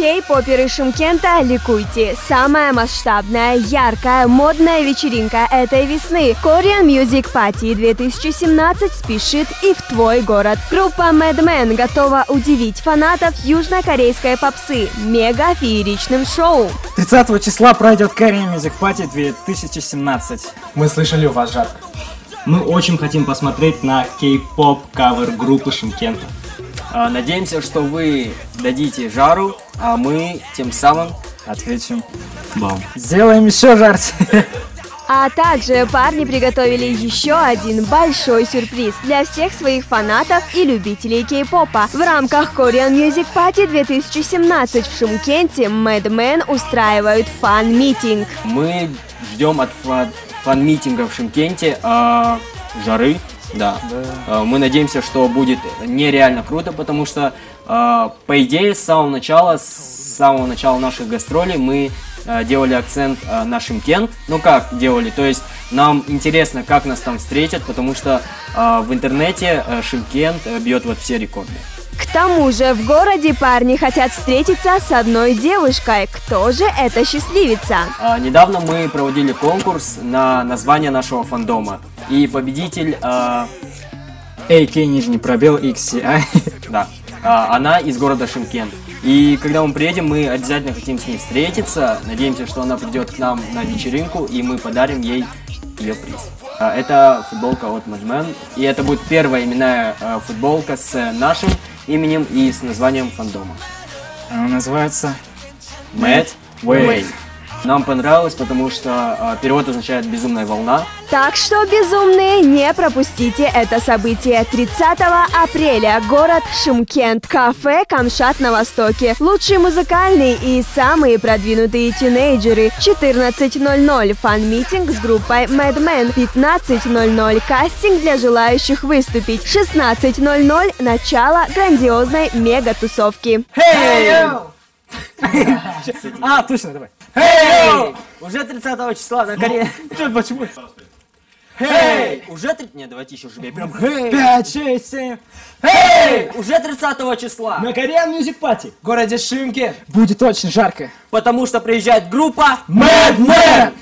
Кей-поперы Шымкента, ликуйте! Самая масштабная, яркая, модная вечеринка этой весны Korean Music Party 2017 спешит и в твой город. Группа Madman готова удивить фанатов южнокорейской попсы мега-фееричным шоу. 30 числа пройдет Korean Music Party 2017. Мы слышали, у вас жарко. Мы очень хотим посмотреть на кей-поп кавер группы Шымкента. Надеемся, что вы дадите жару, а мы тем самым Ответим. Бам. Сделаем еще жарче. А также парни приготовили еще один большой сюрприз для всех своих фанатов и любителей кей-попа. В рамках Korean Music Party 2017 в Шымкенте Madman устраивают фан-митинг. мы ждем от фан-митинга в Шымкенте жары. Да. Мы надеемся, что будет нереально круто, потому что, по идее, с самого начала наших гастролей мы делали акцент на Шымкент. Ну как делали? То есть нам интересно, как нас там встретят, потому что в интернете Шымкент бьет вот все рекорды. К тому же в городе парни хотят встретиться с одной девушкой. Кто же эта счастливица? Недавно мы проводили конкурс на название нашего фандома. И победитель, AK, нижний пробел, XCI. да, она из города Шымкент. И когда мы приедем, мы обязательно хотим с ней встретиться. Надеемся, что она придет к нам на вечеринку, и мы подарим ей ее приз. Это футболка от Madman. И это будет первая именная футболка с нашим именем и с названием фандома. Она называется Mad Wave. Нам понравилось, потому что перевод означает «безумная волна». Так что, безумные, не пропустите это событие. 30 апреля, город Шымкент, кафе «Камшат» на Востоке. Лучшие музыкальные и самые продвинутые тинейджеры. 14:00 фан-митинг с группой Madman. 15:00 кастинг для желающих выступить. 16:00 начало грандиозной мега-тусовки. А, точно, давай. Уже 30 числа на Корее. Почему? Уже 30... Нет, давайте еще живее. Прям 5, 6, 7. уже 30 числа. На Korean Music Party В городе Шымкент. будет очень жарко. Потому что приезжает группа Madman!